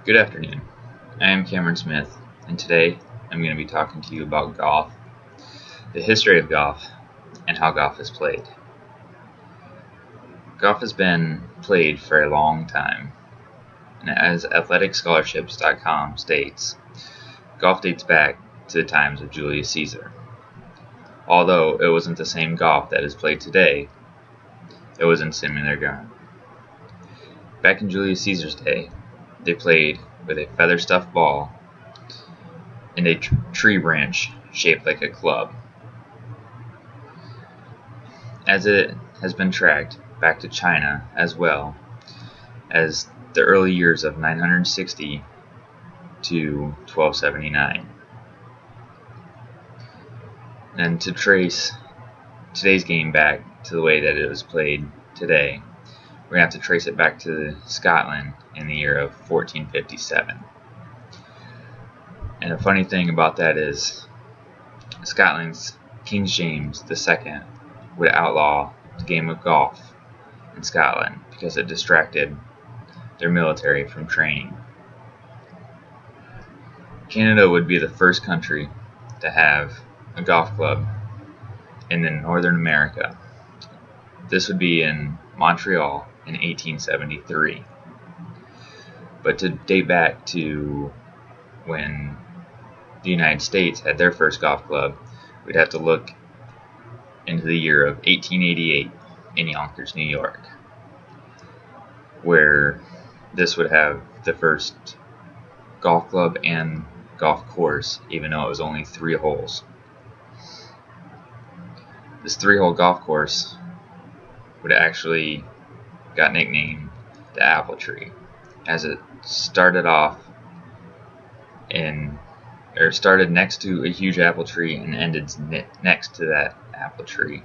Good afternoon. I am Cameron Smith, and today I'm going to be talking to you about golf, the history of golf, and how golf is played. Golf has been played for a long time, and as AthleticScholarships.com states, golf dates back to the times of Julius Caesar. Although it wasn't the same golf that is played today, it was in similar ground. Back in Julius Caesar's day, they played with a feather-stuffed ball and a tree branch shaped like a club. As it has been tracked back to China as well as the early years of 960 to 1279. And to trace today's game back to the way that it was played today, we're going to have to trace it back to Scotland in the year of 1457. And a funny thing about that is Scotland's King James II would outlaw the game of golf in Scotland because it distracted their military from training. Canada would be the first country to have a golf club in Northern America. This would be in Montreal in 1873. But to date back to when the United States had their first golf club, we'd have to look into the year of 1888 in Yonkers, New York, where this would have the first golf club and golf course, even though it was only 3 holes. This 3-hole golf course would actually got nicknamed the Apple Tree, as it started next to a huge apple tree and ended next to that apple tree.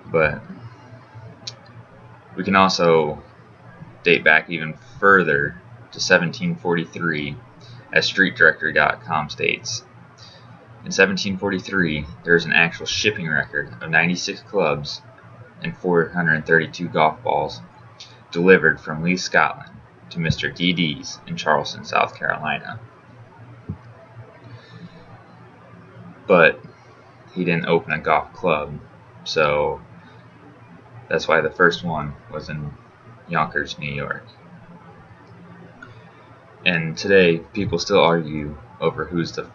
But we can also date back even further to 1743, as StreetDirectory.com states. In 1743, there is an actual shipping record of 96 clubs and 432 golf balls delivered from Leith, Scotland to Mr. D.D.'s in Charleston, South Carolina. But he didn't open a golf club, so that's why the first one was in Yonkers, New York. And today, people still argue over who's the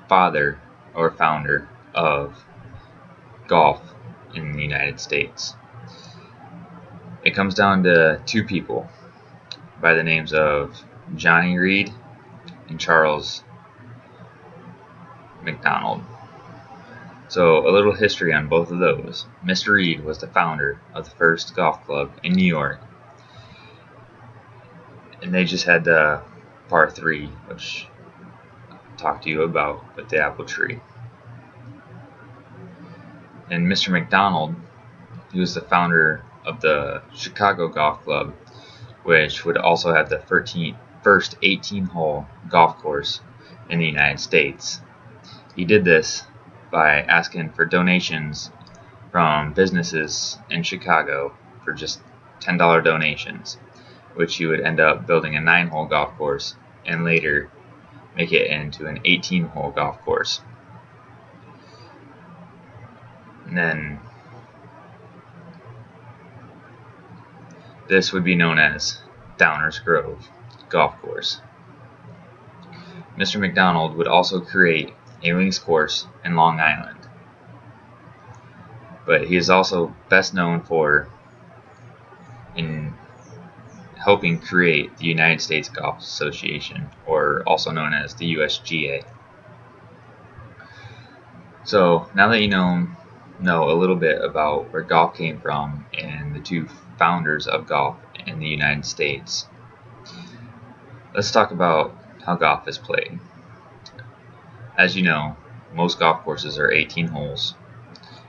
father or founder of golf in the United States. It comes down to 2 people by the names of Johnny Reed and Charles McDonald. So a little history on both of those. Mr. Reed was the founder of the first golf club in New York, and they just had the par 3, which I'll talk to you about with the apple tree. And Mr. McDonald, he was the founder of the Chicago Golf Club, which would also have the first 18-hole golf course in the United States. He did this by asking for donations from businesses in Chicago for just $10 donations, which he would end up building a 9-hole golf course and later make it into an 18-hole golf course. And then this would be known as Downers Grove Golf Course. Mr. McDonald would also create a links course in Long Island, but he is also best known for in helping create the United States Golf Association, or also known as the USGA. So now that you know a little bit about where golf came from and the 2 founders of golf in the United States, let's talk about how golf is played. As you know, most golf courses are 18 holes,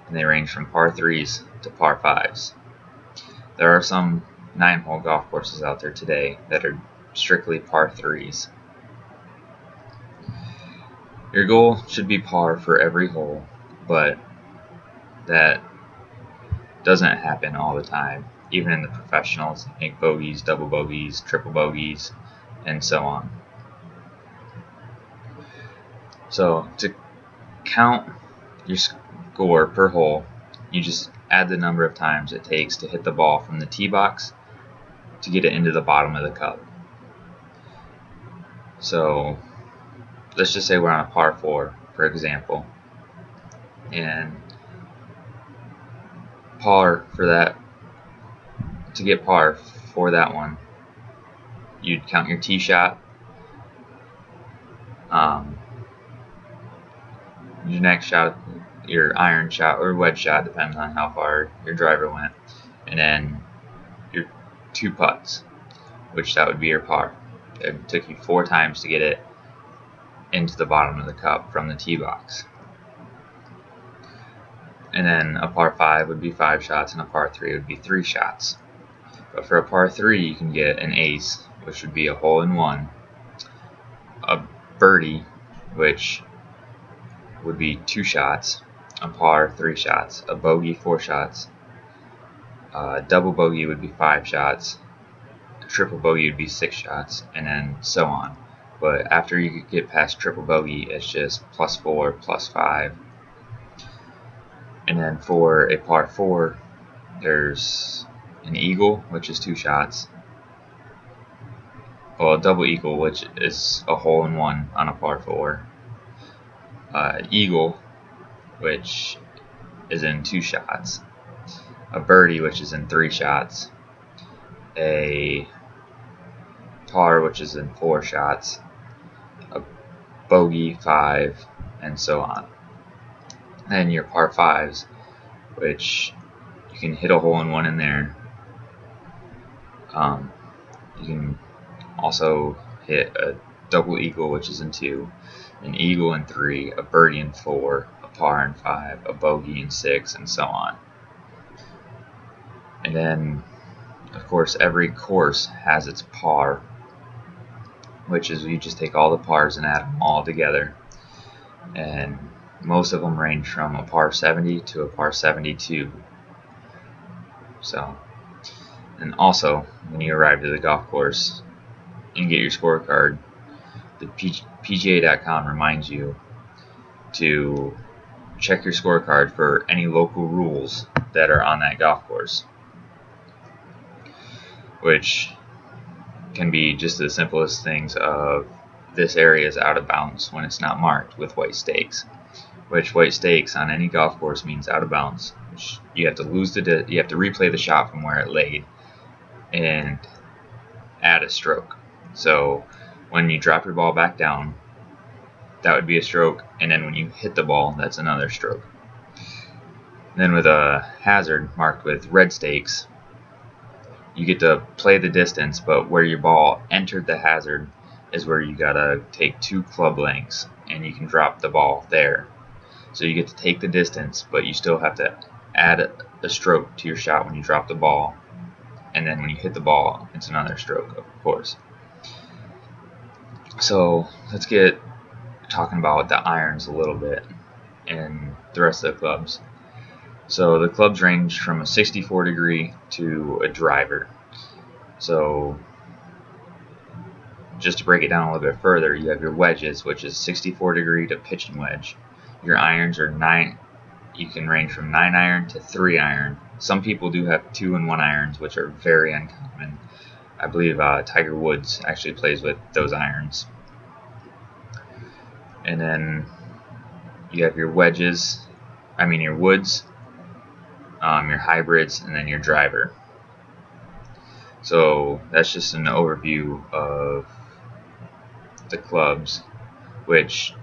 and they range from par 3s to par 5s. There are some 9-hole golf courses out there today that are strictly par 3s. Your goal should be par for every hole, but that doesn't happen all the time, even in the professionals, make bogeys, double bogeys, triple bogeys, and so on. So to count your score per hole, you just add the number of times it takes to hit the ball from the tee box to get it into the bottom of the cup. So let's just say we're on a par 4, for example, and par for that, to get par for that one, you'd count your tee shot, your next shot, your iron shot or wedge shot, depending on how far your driver went, and then your 2 putts, which that would be your par. It took you 4 times to get it into the bottom of the cup from the tee box. And then a par 5 would be 5 shots, and a par 3 would be 3 shots. But for a par 3, you can get an ace, which would be a hole-in-one, a birdie, which would be 2 shots, a par 3 shots, a bogey 4 shots, a double bogey would be 5 shots, a triple bogey would be 6 shots, and then so on. But after you get past triple bogey, it's just +4, +5. And then for a par 4, there's an eagle, which is 2 shots. Well, a double eagle, which is a hole-in-one on a par 4. Eagle, which is in 2 shots. A birdie, which is in 3 shots. A par, which is in 4 shots. A bogey, 5, and so on. Then your par 5s, which you can hit a hole-in-one in there. You can also hit a double eagle, which is in 2, an eagle in 3, a birdie in 4, a par in 5, a bogey in 6, and so on. And then, of course, every course has its par, which is you just take all the pars and add them all together. And most of them range from a par 70 to a par 72. So, and also, when you arrive to the golf course and get your scorecard, the PGA.com reminds you to check your scorecard for any local rules that are on that golf course, which can be just the simplest things of this area is out of bounds when it's not marked with white stakes, which white stakes on any golf course means out of bounds, which you have to you have to replay the shot from where it laid and add a stroke. So when you drop your ball back down, that would be a stroke, and then when you hit the ball, that's another stroke. Then with a hazard marked with red stakes, you get to play the distance, but where your ball entered the hazard is where you gotta take 2 club lengths, and you can drop the ball there. So you get to take the distance, but you still have to add a stroke to your shot when you drop the ball, and then when you hit the ball, it's another stroke, of course. So let's get talking about the irons a little bit and the rest of the clubs. So the clubs range from a 64 degree to a driver. So just to break it down a little bit further, you have your wedges, which is 64 degree to pitching wedge. Your irons are 9. You can range from 9 iron to 3 iron. Some people do have 2 and 1 irons, which are very uncommon. I believe Tiger Woods actually plays with those irons. And then you have your wedges, your woods, your hybrids, and then your driver. So that's just an overview of the clubs, which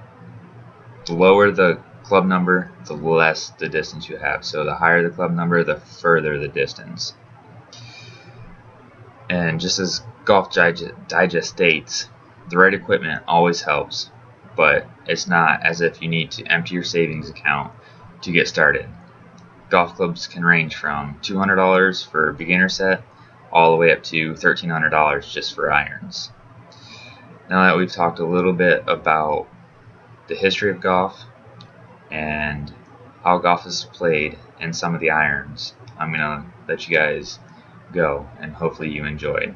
the lower the club number, the less the distance you have. So the higher the club number, the further the distance. And just as Golf Digest states, the right equipment always helps, but it's not as if you need to empty your savings account to get started. Golf clubs can range from $200 for a beginner set all the way up to $1,300 just for irons. Now that we've talked a little bit about the history of golf and how golf is played and some of the irons, I'm going to let you guys go, and hopefully you enjoyed.